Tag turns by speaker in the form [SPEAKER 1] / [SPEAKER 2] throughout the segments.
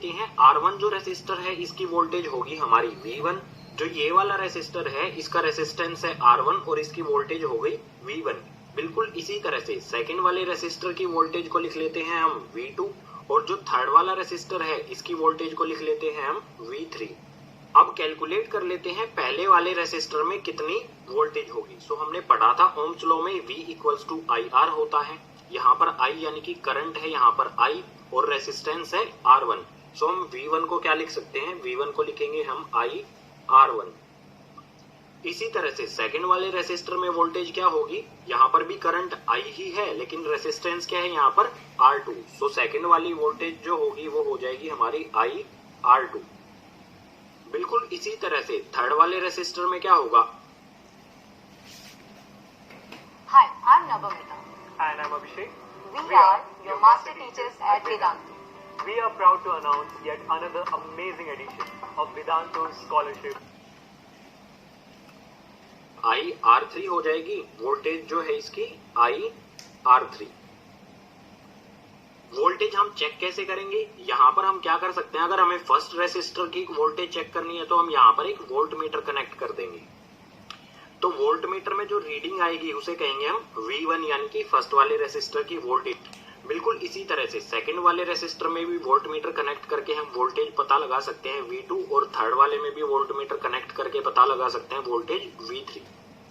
[SPEAKER 1] लेते हैं R1 जो रेसिस्टर है इसकी वोल्टेज होगी हमारी V1, जो ये वाला रेसिस्टर है इसका रेसिस्टेंस है R1 और इसकी वोल्टेज हो गई V1। बिल्कुल इसी तरह से सेकंड वाले रेसिस्टर की वोल्टेज को लिख लेते हैं हम V2 और जो थर्ड वाला रेसिस्टर है इसकी वोल्टेज को लिख लेते हैं हम V3। अब कैलकुलेट कर लेते हैं पहले वाले रेसिस्टर में कितनी वोल्टेज होगी। सो हमने पढ़ा था ओम्स लॉ में V इक्वल्स टू IR होता है। यहाँ पर I यानी कि करंट है, यहाँ पर I और रेसिस्टेंस है R1। सो हम V1 को क्या लिख सकते हैं, V1 को लिखेंगे हम IR1। इसी तरह से सेकंड वाले रेसिस्टर में वोल्टेज क्या होगी, यहाँ पर भी करंट I ही है लेकिन रेसिस्टेंस क्या है यहाँ पर R2। सो सेकंड वाली वोल्टेज जो होगी वो हो जाएगी हमारी IR2। बिल्कुल इसी तरह से थर्ड वाले रेसिस्टर में क्या होगा।
[SPEAKER 2] Hi, I'm Navamita.
[SPEAKER 3] And I'm Abhishek.
[SPEAKER 2] We are your master teachers at Vedanta.
[SPEAKER 3] We are proud to announce yet another amazing edition of Vedanto's scholarship.
[SPEAKER 1] IR3 हो जाएगी वोल्टेज जो है इसकी IR3। वोल्टेज हम चेक कैसे करेंगे, यहाँ पर हम क्या कर सकते हैं, अगर हमें फर्स्ट रेसिस्टर की वोल्टेज चेक करनी है तो हम यहाँ पर एक वोल्ट मीटर कनेक्ट कर देंगे। तो वोल्ट मीटर में जो रीडिंग आएगी उसे कहेंगे हम V1 यानी कि फर्स्ट वाले रेसिस्टर की वोल्टेज। बिल्कुल इसी तरह से सेकंड वाले रेसिस्टर में भी वोल्ट मीटर कनेक्ट करके हम वोल्टेज पता लगा सकते हैं V2 और थर्ड वाले में भी वोल्ट मीटर कनेक्ट करके पता लगा सकते हैं वोल्टेज V3।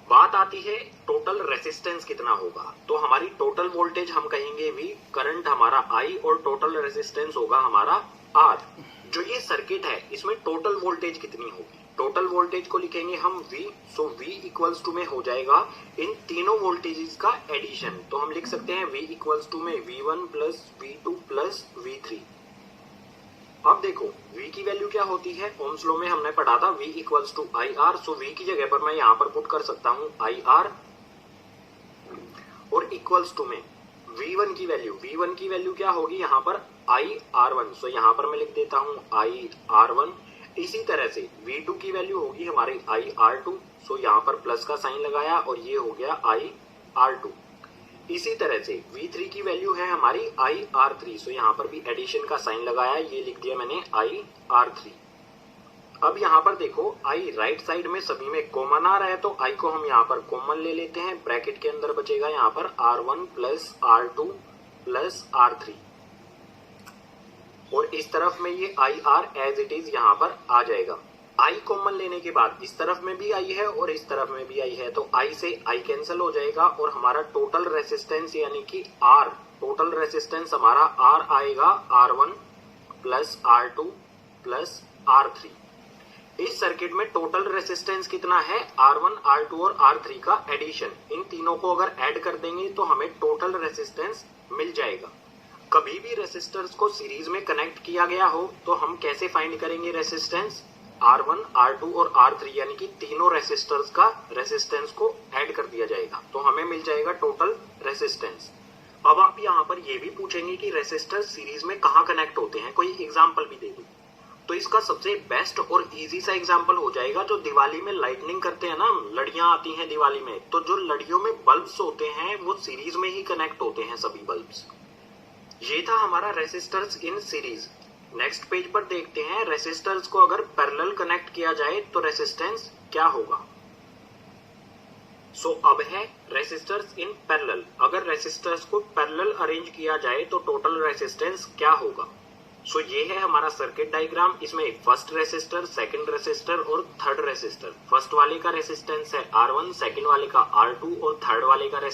[SPEAKER 1] बात आती है टोटल रेसिस्टेंस कितना होगा। तो हमारी टोटल वोल्टेज हम कहेंगे V, करंट हमारा I और टोटल रेसिस्टेंस होगा हमारा R। जो ये सर्किट है इसमें टोटल वोल्टेज कितनी होगी, टोटल वोल्टेज को लिखेंगे हम V। So V equals to में हो जाएगा इन तीनों वोल्टेजेस का एडिशन। तो हम लिख सकते हैं V इक्वल्स टू में V1 plus V2 plus V3। अब देखो V की वैल्यू क्या होती है, ओम्स लॉ में हमने पढ़ा था V equals to IR। So V की जगह पर मैं यहाँ पर पुट कर सकता हूँ IR और इक्वल्स टू में V1 की वैल्यू क्या होगी यहाँ पर IR1। सो यहाँ पर मैं लिख देता हूँ IR1। इसी तरह से V2 की वैल्यू होगी हमारी IR2। सो यहाँ पर प्लस का साइन लगाया और ये हो गया IR2। इसी तरह से V3 की वैल्यू है हमारी IR3। सो यहाँ पर भी एडिशन का साइन लगाया, ये लिख दिया मैंने IR3। अब यहाँ पर देखो I राइट साइड में सभी में कॉमन आ रहा है तो I को हम यहाँ पर कॉमन ले लेते हैं। ब्रैकेट के अंदर बचेगा यहाँ पर R1 plus R2 plus R3 और इस तरफ में ये IR एज इट इज यहाँ पर आ जाएगा। I कॉमन लेने के बाद इस तरफ में भी I है और इस तरफ में भी I है तो I से I कैंसिल हो जाएगा और हमारा टोटल रेसिस्टेंस यानी कि R, टोटल रेसिस्टेंस हमारा R आएगा R1 plus R2 plus R3। इस सर्किट में टोटल रेसिस्टेंस कितना है, R1, R2 और R3 का एडिशन। इन तीनों को अगर ऐड कर देंगे तो हमें टोटल रेसिस्टेंस मिल जाएगा। कभी भी रेसिस्टर्स को सीरीज में कनेक्ट किया गया हो तो हम कैसे फाइंड करेंगे रेसिस्टेंस, R1, R2 और R3 यानी कि तीनों रेसिस्टर्स का रेसिस्टेंस को ऐड कर दिया जाएगा तो हमें मिल जाएगा टोटल रेसिस्टेंस। अब आप यहाँ पर ये भी पूछेंगे कि रेसिस्टर सीरीज में कहाँ कनेक्ट होते हैं, कोई एग्जांपल भी दे दो। तो इसका सबसे बेस्ट और इजी सा एग्जांपल हो जाएगा जो दिवाली में लाइटनिंग करते हैं ना, लड़ियां आती हैं दिवाली में, तो जो लड़ियों में बल्ब्स होते हैं वो सीरीज में ही कनेक्ट होते हैं सभी बल्ब्स। ये था हमारा resistors in series. Next page पर देखते हैं रेसिस्टर्स को अगर पैरेलल कनेक्ट किया जाए तो रेसिस्टेंस क्या होगा। सो अब है रेसिस्टर्स इन पैरेलल। अगर रेसिस्टर्स को पैरेलल अरेंज किया जाए तो टोटल रेसिस्टेंस क्या होगा। सो ये है हमारा सर्किट डायग्राम। इसमें फर्स्ट रेसिस्टर, सेकंड रेसिस्टर और थर्ड रेसिस्टर। फर्स्ट वाले का रेसिस्टेंस है R1, सेकंड वाले का R2 और थर्ड वाले का रेसिस्टेंस